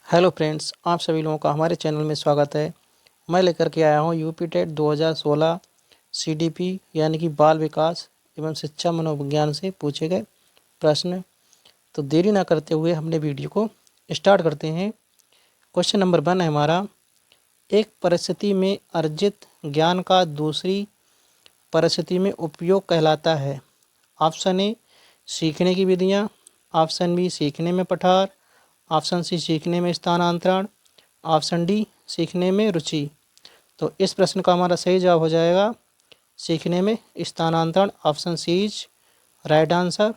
Hello friends, आप सभी लोगों का हमारे चैनल में स्वागत है। मैं लेकर के आया हूँ यूपी टेट 2016 सीडीपी यानी कि बाल विकास एवं शिक्षा मनोविज्ञान से पूछे गए प्रश्न। तो देरी ना करते हुए हमने वीडियो को स्टार्ट करते हैं। क्वेश्चन नंबर 1 है हमारा, एक परिस्थिति में अर्जित ज्ञान का दूसरी परिस्थिति में उपयोग कहलाता है। ऑप्शन ए सीखने की विधियाँ, ऑप्शन बी सीखने में पठार, ऑप्शन सी सीखने में स्थानांतरण, ऑप्शन डी सीखने में रुचि। तो इस प्रश्न का हमारा सही जवाब हो जाएगा सीखने में स्थानांतरण। Option C is right answer.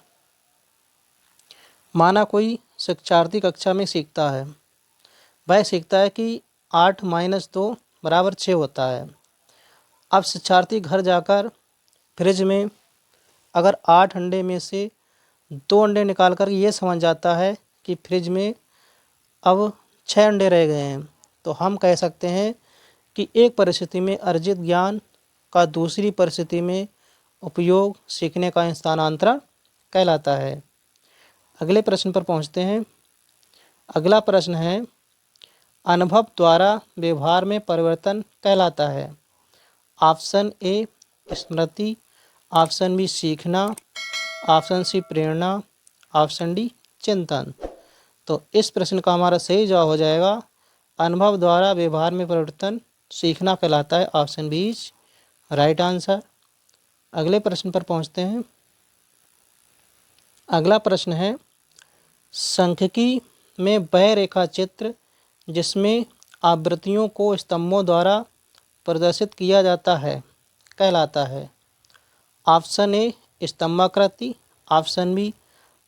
माना कोई शिक्षार्थी कक्षा में सीखता है, वह सीखता है कि 8 - 2 = 6 होता है। अब शिक्षार्थी घर जाकर फ्रिज में अगर 8 अंडे में से 2 अंडे निकाल कर ये समझ जाता है कि फ्रिज में अब 6 अंडे रह गए हैं, तो हम कह सकते हैं कि एक परिस्थिति में अर्जित ज्ञान का दूसरी परिस्थिति में उपयोग सीखने का स्थानांतरण कहलाता है। अगले प्रश्न पर पहुंचते हैं। अगला प्रश्न है, अनुभव द्वारा व्यवहार में परिवर्तन कहलाता है। ऑप्शन ए स्मृति, ऑप्शन बी सीखना, ऑप्शन सी प्रेरणा, ऑप्शन डी चिंतन। तो इस प्रश्न का हमारा सही जवाब हो जाएगा अनुभव द्वारा व्यवहार में परिवर्तन सीखना कहलाता है। Option B is right answer. अगले प्रश्न पर पहुंचते हैं। अगला प्रश्न है, सांख्यिकी में वह रेखा चित्र जिसमें आवृत्तियों को स्तंभों द्वारा प्रदर्शित किया जाता है कहलाता है। ऑप्शन ए स्तंभाकृति, ऑप्शन बी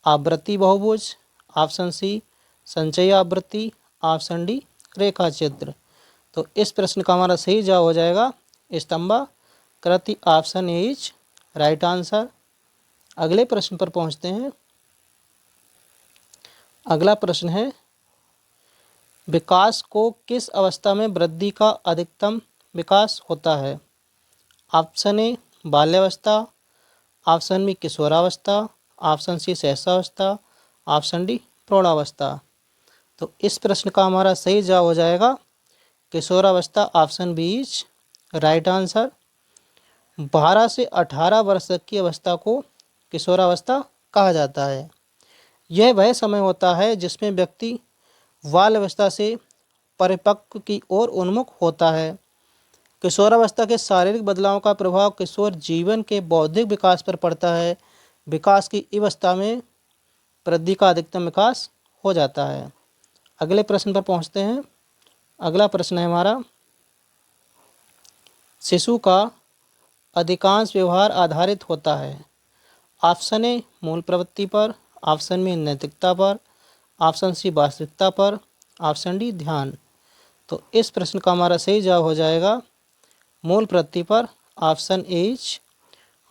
आवृत्ति बहुभुज, ऑप्शन सी संचयी आवृत्ति, ऑप्शन डी रेखा चित्र। तो इस प्रश्न का हमारा सही जवाब हो जाएगा स्तंभाकृति। Option A is right answer. अगले प्रश्न पर पहुंचते हैं। अगला प्रश्न है, विकास को किस अवस्था में वृद्धि का अधिकतम विकास होता है। ऑप्शन ए बाल्यावस्था, ऑप्शन बी किशोरावस्था, ऑप्शन सी शैशवावस्था, ऑप्शन डी प्रौढ़ावस्था। तो इस प्रश्न का हमारा सही जवाब हो जाएगा किशोरावस्था। Option B is right answer. 12 से 18 वर्ष तक की अवस्था को किशोरावस्था कहा जाता है। यह वह समय होता है जिसमें व्यक्ति बाल्यावस्था से परिपक्व की ओर उन्मुख होता है। किशोरावस्था के शारीरिक बदलाव का प्रभाव किशोर जीवन के बौद्धिक विकास पर पड़ता है। विकास की अवस्था में वृद्धि का अधिकतम विकास हो जाता है। अगले प्रश्न पर पहुंचते हैं। अगला प्रश्न है हमारा, शिशु का अधिकांश व्यवहार आधारित होता है। ऑप्शन ए मूल प्रवृत्ति पर, ऑप्शन बी नैतिकता पर, ऑप्शन सी वास्तविकता पर, ऑप्शन डी ध्यान। तो इस प्रश्न का हमारा सही जवाब हो जाएगा मूल प्रवृत्ति पर। Option A is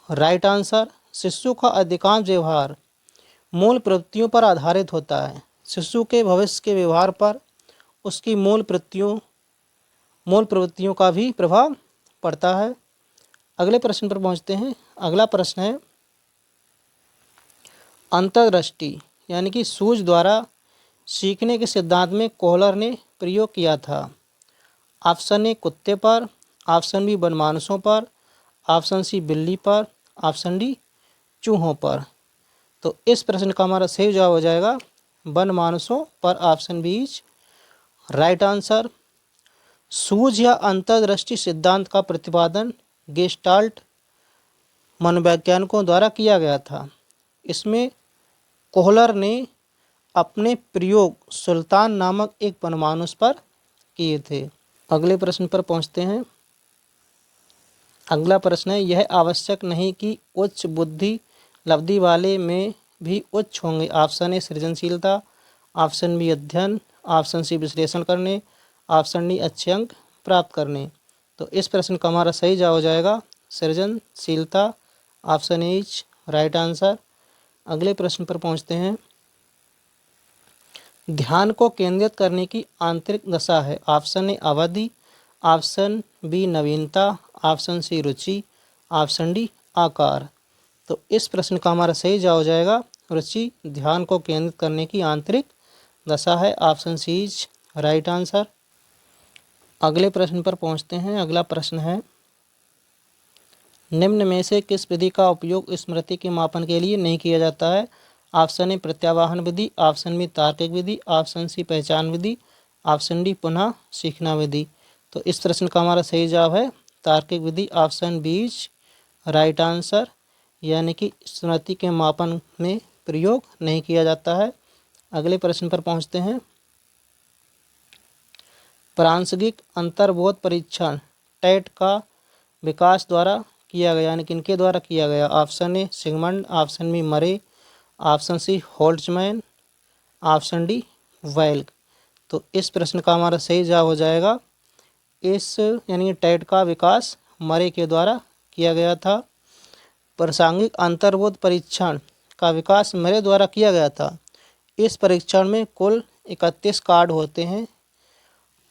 right answer. शिशु का अधिकांश व्यवहार मूल प्रवृत्तियों पर आधारित होता है। शिशु के भविष्य के व्यवहार पर उसकी मूल प्रवृत्तियों का भी प्रभाव पड़ता है। अगले प्रश्न पर पहुंचते हैं। अगला प्रश्न है, अंतर्दृष्टि यानी कि सूझ द्वारा सीखने के सिद्धांत में कोहलर ने प्रयोग किया था। ऑप्शन ए कुत्ते पर, ऑप्शन बी वनमानुषों पर, ऑप्शन सी बिल्ली पर, ऑप्शन डी चूहों पर। तो इस प्रश्न का हमारा सही जवाब हो जाएगा वनमानुषों पर। Option B is right answer. सूझ या अंतर्दृष्टि सिद्धांत का प्रतिपादन गेस्टाल्ट मनोवैज्ञानिकों द्वारा किया गया था। इसमें कोहलर ने अपने प्रयोग सुल्तान नामक एक वनमानुष पर किए थे। अगले प्रश्न पर पहुंचते हैं। अगला प्रश्न है, यह आवश्यक नहीं कि उच्च बुद्धि लब्धि वाले में भी उच्च होंगे। ऑप्शन ए सृजनशीलता, ऑप्शन बी अध्ययन, ऑप्शन सी विश्लेषण करने, ऑप्शन डी अच्छे अंक प्राप्त करने। तो इस प्रश्न का हमारा सही जवाब हो जाएगा सृजनशीलता। Option A is right answer. अगले प्रश्न पर पहुंचते हैं। ध्यान को केंद्रित करने की आंतरिक दशा है। ऑप्शन ए अवधि, ऑप्शन बी नवीनता, ऑप्शन सी रुचि, ऑप्शन डी आकार। तो इस प्रश्न का हमारा सही जवाब हो जाएगा रुचि। ध्यान को केंद्रित करने की आंतरिक दशा है। Option C is right answer. अगले प्रश्न पर पहुंचते हैं। अगला प्रश्न है, निम्न में से किस विधि का उपयोग स्मृति के मापन के लिए नहीं किया जाता है? ऑप्शन ए प्रत्यावाहन विधि, ऑप्शन बी तार्किक विधि, ऑप्शन सी पहचान विधि, ऑप्शन डी पुनः सीखना विधि। तो इस प्रश्न का हमारा सही जवाब है तार्किक विधि, option B is right answer. यानी कि स्मृति के मापन में प्रयोग नहीं किया जाता है। अगले प्रश्न पर पहुंचते हैं। प्रासंगिक अंतर्बोध परीक्षण टेट का विकास द्वारा किया गया, यानी किनके द्वारा किया गया? Option A Sigmund, option B Murray, option C Holtzman, option D Welk. तो इस प्रश्न का हमारा सही जवाब हो जाएगा इस, यानी टेट का विकास मरे के द्वारा किया गया था। प्रासंगिक अंतर्बोध परीक्षण का विकास मरे द्वारा किया गया था। इस परीक्षण में कुल 31 कार्ड होते हैं।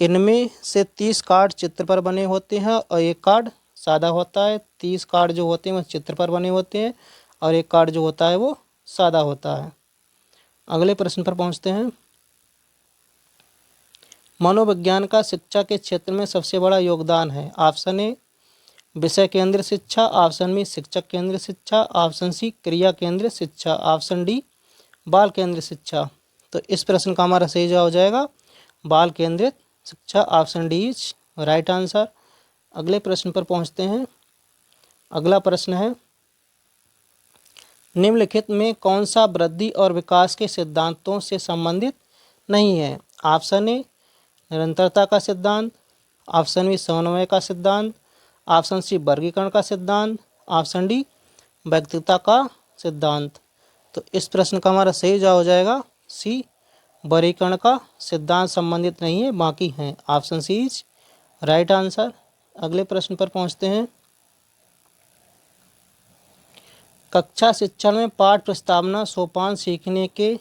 इनमें से 30 कार्ड चित्र पर बने होते हैं और एक कार्ड सादा होता है। 30 कार्ड जो होते हैं वो चित्र पर बने होते हैं और एक कार्ड जो होता है वो सादा होता है। अगले प्रश्न पर पहुंचते हैं। मनोविज्ञान का शिक्षा के क्षेत्र में सबसे बड़ा योगदान है। ऑप्शन ए विषय केंद्रित शिक्षा, ऑप्शन बी शिक्षक केंद्रित शिक्षा, ऑप्शन सी क्रिया केंद्रित शिक्षा, ऑप्शन डी बाल केंद्रित शिक्षा। तो इस प्रश्न का हमारा सही जवाब हो जाएगा बाल केंद्रित शिक्षा, option D is right answer. अगले प्रश्न पर पहुंचते हैं। अगला प्रश्न है, निम्नलिखित में कौन सा वृद्धि और विकास के सिद्धांतों से संबंधित नहीं है? ऑप्शन ए निरंतरता का सिद्धांत, ऑप्शन बी समन्वय का सिद्धांत, ऑप्शन सी वर्गीकरण का सिद्धांत, ऑप्शन डी व्यक्तिगतता का सिद्धांत। तो इस प्रश्न का हमारा सही जवाब हो जाएगा सी वर्गीकरण का सिद्धांत संबंधित नहीं है, बाकी हैं। Option C is right answer. अगले प्रश्न पर पहुंचते हैं। कक्षा शिक्षण में पाठ प्रस्तावना सोपान सीखने के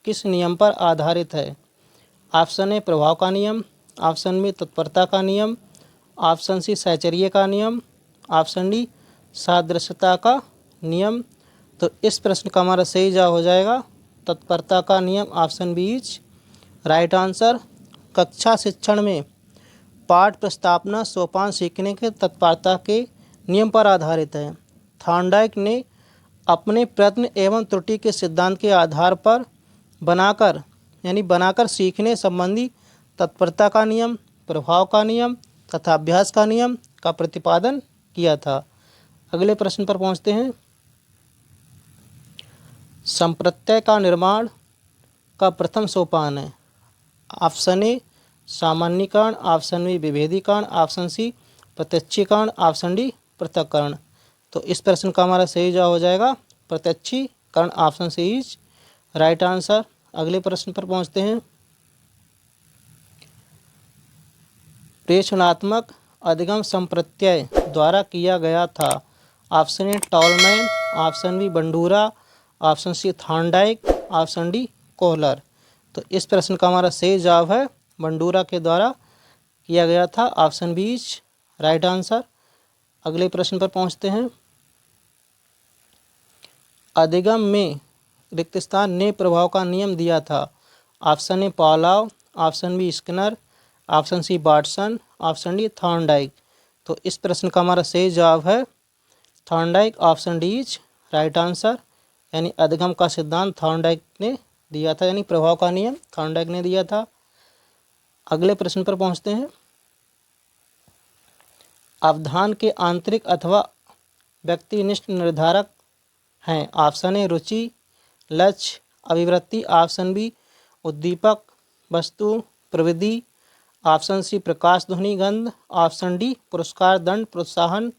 किस नियम पर आधारित है? ऑप्शन ए प्रभाव का नियम, ऑप्शन बी तत्परता का नियम, ऑप्शन सी साहचर्य का नियम, ऑप्शन डी सादृश्यता का नियम। तो इस प्रश्न का हमारा सही जवाब हो जाएगा तत्परता का नियम, option B is right answer. कक्षा शिक्षण में पाठ प्रस्तावना सोपान सीखने के तत्परता के नियम पर आधारित है। थॉर्नडाइक ने अपने प्रयत्न एवं त्रुटि के सिद्धांत के आधार पर बनाकर सीखने संबंधी तत्परता का नियम, प्रभाव का नियम तथा अभ्यास का नियम का प्रतिपादन किया था। अगले प्रश्न पर पहुंचते हैं। संप्रत्यय का निर्माण का प्रथम सोपान है। ऑप्शन ए सामान्यीकरण, ऑप्शन बी विभेदीकरण, ऑप्शन सी प्रत्यक्षीकरण, ऑप्शन डी पृथक्करण। तो इस प्रश्न का हमारा सही जवाब हो जाएगा प्रत्यक्षीकरण, option C is right answer. अगले प्रश्न पर पहुंचते हैं। प्रेषणात्मक अधिगम संप्रत्यय द्वारा किया गया था। Option A Tolman, option B Bandura, option C Thorndike, option D Kohler. तो इस प्रश्न का हमारा सही जवाब है बंडूरा के द्वारा किया गया था, option B is right answer. अगले प्रश्न पर पहुंचते हैं। अधिगम में रिक्त स्थान ने प्रभाव का नियम दिया था। Option A Pavlov, option B Skinner, option C Watson, option D Thorndike. तो इस प्रश्न का हमारा सही जवाब है Thorndike, option D is right answer. यानी अधिगम का सिद्धांत थॉर्नडाइक ने दिया था, यानी प्रभाव का नियम थॉर्नडाइक ने दिया था। अगले प्रश्न पर पहुंचते हैं। अवधान के आंतरिक अथवा व्यक्तिनिष्ठ निर्धारक हैं। ऑप्शन ए रुचि, लक्ष्य, अभिवृत्ति, ऑप्शन बी उद्दीपक, वस्तु, प्रविधि, ऑप्शन सी प्रकाश, ध्वनि, गंध, ऑप्शन डी पुरस्कार, दंड, प्रोत्साहन।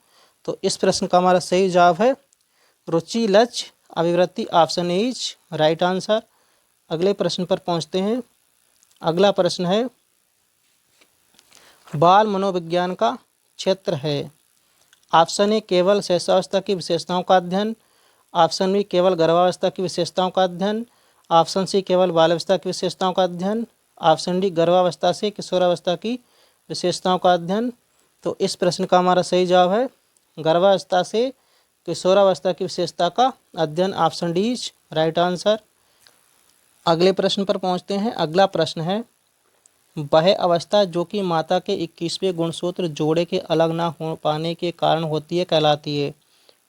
तो इस प्रश्न का हमारा सही जवाब है रुचि, लक्ष्य, अभिवृत्ति, option A is right answer. अगले प्रश्न पर पहुंचते हैं। अगला प्रश्न है, बाल मनोविज्ञान का क्षेत्र है। ऑप्शन ए केवल शैशवावस्था की विशेषताओं का अध्ययन, ऑप्शन बी केवल गर्भावस्था की विशेषताओं का अध्ययन, ऑप्शन सी केवल बाल्यावस्था की विशेषताओं का अध्ययन, ऑप्शन डी गर्भावस्था से किशोरावस्था की विशेषताओं का अध्ययन। तो इस प्रश्न का हमारा सही जवाब है गर्भावस्था से किशोरावस्था की विशेषता का अध्ययन, option D is right answer. अगले प्रश्न पर पहुंचते हैं। अगला प्रश्न है, वह अवस्था जो कि माता के 21वें गुणसूत्र जोड़े के अलग ना हो पाने के कारण होती है कहलाती है।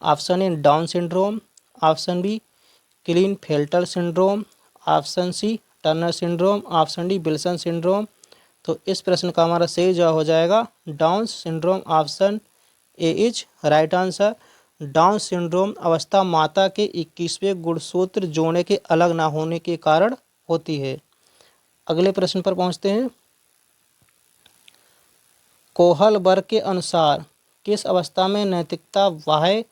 Option A Down syndrome, option B Klinefelter syndrome, option C Turner syndrome, option D Wilson syndrome. तो इस प्रश्न का हमारा सही जवाब हो जाएगा Down syndrome. Option A is right answer. Down syndrome अवस्था माता के 21वें गुणसूत्र जोड़े के अलग ना होने के कारण होती है। अगले प्रश्न पर पहुंचते हैं। कोहल वर्ग के अनुसार किस अवस्था में नैतिकता बाह्य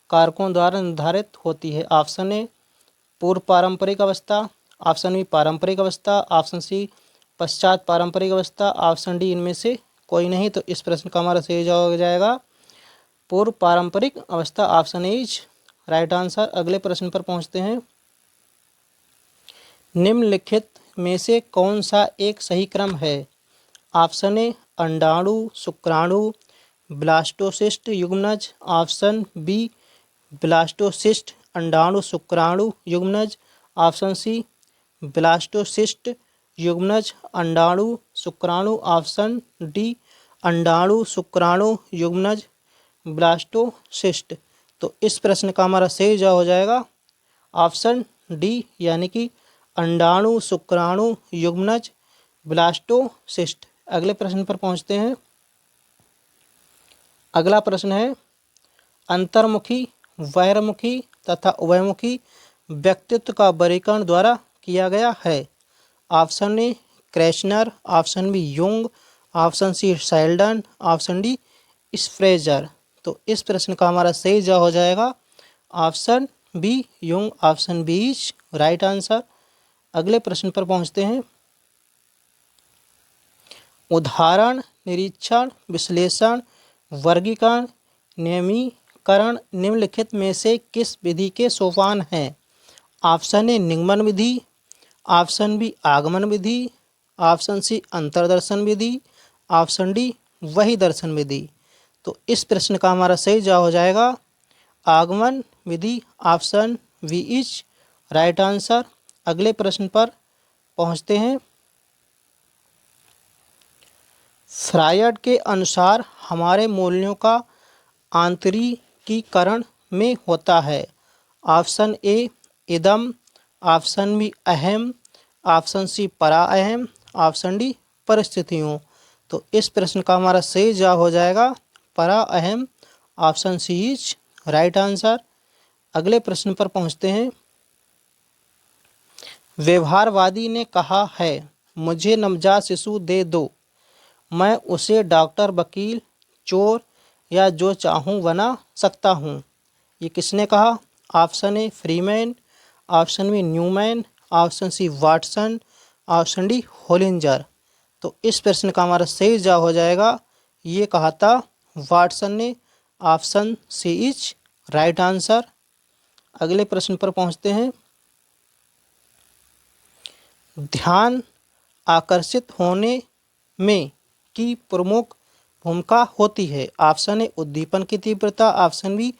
कारकों द्वारा निर्धारित होती है? ऑप्शन ए पूर्व पारंपरिक अवस्था, ऑप्शन बी पारंपरिक अवस्था, ऑप्शन सी पश्चात पारंपरिक अवस्था, ऑप्शन डी इनमें से कोई नहीं। तो इस प्रश्न का हमारा सही जवाब हो जाएगा पूर्व पारंपरिक अवस्था। Option A is right answer. अगले प्रश्न पर पहुंचते हैं। निम्नलिखित में से कौन सा एक सही क्रम है? ऑप्शन ए अंडाणु शुक्राणु ब्लास्टोसिस्ट युग्मनज, ऑप्शन बी ब्लास्टोसिस्ट अंडाणु शुक्राणु युग्मनज, ऑप्शन सी ब्लास्टोसिस्ट युग्मनज अंडाणु शुक्राणु, ऑप्शन डी अंडाणु शुक्राणु युग्मनज ब्लास्टोसिस्ट। तो इस प्रश्न का हमारा सही जवाब हो जाएगा ऑप्शन डी यानी कि अंडाणु शुक्राणु युग्मनज ब्लास्टोसिस्ट। अगले प्रश्न पर पहुंचते हैं। अगला प्रश्न है अंतर्मुखी, बहिर्मुखी तथा उभयमुखी व्यक्तित्व का वर्गीकरण द्वारा किया गया है। Option A Kretschmer, option B Jung, option C Sheldon, option D Spranger. तो इस प्रश्न का हमारा सही जवाब हो जाएगा option B Jung. Option B is right answer. अगले प्रश्न पर पहुंचते हैं। उदाहरण, निरीक्षण, विश्लेषण, वर्गीकरण, नियमीकरण निम्नलिखित में से किस विधि के सोपान हैं? ऑप्शन ए निगमन विधि, ऑप्शन बी आगमन विधि, ऑप्शन सी अंतर्दर्शन विधि, ऑप्शन डी वही दर्शन विधि। तो इस प्रश्न का हमारा सही जवाब हो जाएगा आगमन विधि। Option B is right answer. अगले प्रश्न पर पहुंचते हैं। फ्रायड के अनुसार हमारे मूल्यों का आंतरिकीकरण में होता है। ऑप्शन ए इदम, ऑप्शन बी अहम, ऑप्शन सी परा अहम, ऑप्शन डी परिस्थितियों। तो इस प्रश्न का हमारा सही जवाब हो जाएगा परा अहम। Option C is right answer. अगले प्रश्न पर पहुंचते हैं। व्यवहारवादी ने कहा है मुझे नवजात शिशु दे दो, मैं उसे डॉक्टर, वकील, चोर या जो चाहूँ बना सकता हूँ। ये किसने कहा? Option A Freeman, option B Newman, option C Watson, option D Hollinger. तो इस प्रश्न का हमारा सही जवाब हो जाएगा ये कहा था वाटसन ने। Option C is right answer. अगले प्रश्न पर पहुँचते हैं। ध्यान आकर्षित होने में की प्रमुख भूमिका होती है। ऑप्शन ए उद्दीपन की तीव्रता, ऑप्शन बी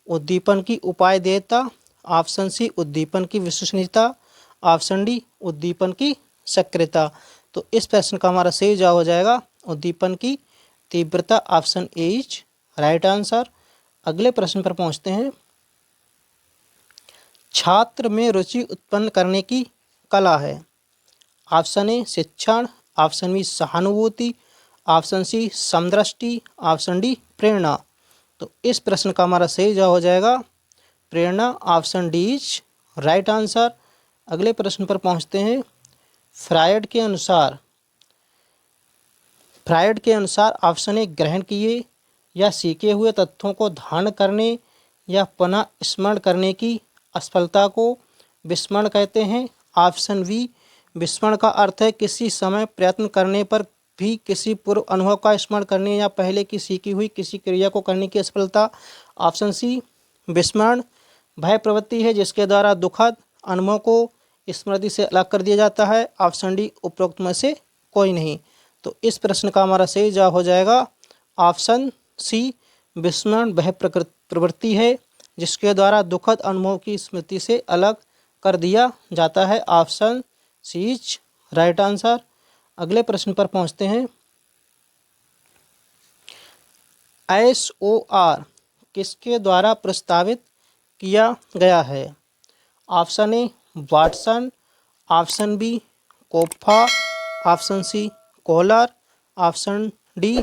उद्दीपन की उपायदेयता, ऑप्शन सी उद्दीपन की विश्वसनीयता, ऑप्शन डी उद्दीपन की सक्रियता। तो इस प्रश्न का हमारा सही जवाब हो जाएगा उद्दीपन की तीव्रता। Option A is right answer. अगले प्रश्न पर पहुंचते हैं। छात्र में रुचि उत्पन्न करने की कला है। ऑप्शन ए शिक्षण, ऑप्शन बी सहानुभूति, ऑप्शन सी समदृष्टि, ऑप्शन डी प्रेरणा। तो इस प्रश्न का हमारा सही जवाब हो जाएगा प्रेरणा। Option D is right answer. अगले प्रश्न पर पहुंचते हैं। फ्रायड के अनुसार ऑप्शन ए ग्रहण किए या सीखे हुए तथ्यों को धारण करने या पुनः स्मरण करने की असफलता को विस्मरण कहते हैं। ऑप्शन बी विस्मरण का अर्थ है किसी समय प्रयत्न करने पर भी किसी पूर्व अनुभव का स्मरण करने या पहले की सीखी हुई किसी क्रिया को करने की असफलता। ऑप्शन सी विस्मरण भय प्रवृत्ति है जिसके द्वारा दुखद अनुभव को स्मृति से अलग कर दिया जाता है। ऑप्शन डी उपरोक्त में से कोई नहीं। तो इस प्रश्न का हमारा सही जवाब हो जाएगा ऑप्शन सी विस्मरण भय प्रवृत्ति है जिसके द्वारा दुखद अनुभव की स्मृति से अलग कर दिया जाता है। Option C is right answer. अगले प्रश्न पर पहुंचते हैं। SOR किसके द्वारा प्रस्तावित किया गया है? Option A Watson, option B Koffka, option C Kohler, option D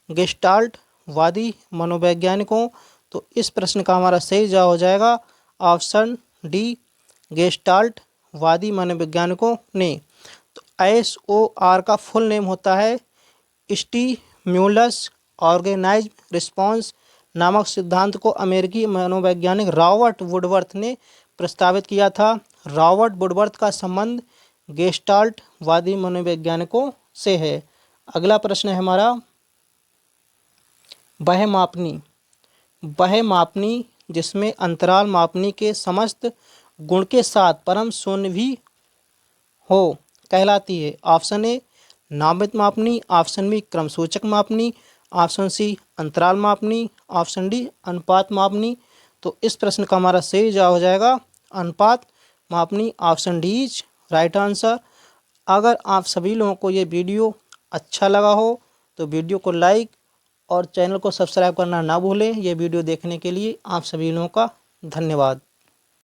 Gestalt वादी मनोवैज्ञानिकों। तो इस प्रश्न का हमारा सही जवाब हो जाएगा ऑप्शन डी गेस्टाल्ट वादी मनोवैज्ञानिकों ने। तो SOR का फुल नेम होता है स्टिम्युलस ऑर्गेनाइज्ड रिस्पॉन्स नामक सिद्धांत को अमेरिकी मनोवैज्ञानिक रॉबर्ट वुडवर्थ ने प्रस्तावित किया था। रॉबर्ट वुडवर्थ का संबंध गेस्टाल्ट वादी मनोवैज्ञानिकों से है। अगला प्रश्न है हमारा वह मापनी। वह मापनी जिसमें अंतराल मापनी के समस्त गुण के साथ परम शून्य भी हो कहलाती है। ऑप्शन ए नामित मापनी, ऑप्शन बी क्रमसूचक मापनी, ऑप्शन सी अंतराल मापनी, ऑप्शन डी अनुपात मापनी। तो इस प्रश्न का हमारा सही जवाब हो जाएगा अनुपात मापनी, option D is right answer. अगर आप सभी लोगों को ये वीडियो अच्छा लगा हो तो वीडियो को लाइक और चैनल को सब्सक्राइब करना ना भूलें। ये वीडियो देखने के लिए आप सभी लोगों का धन्यवाद।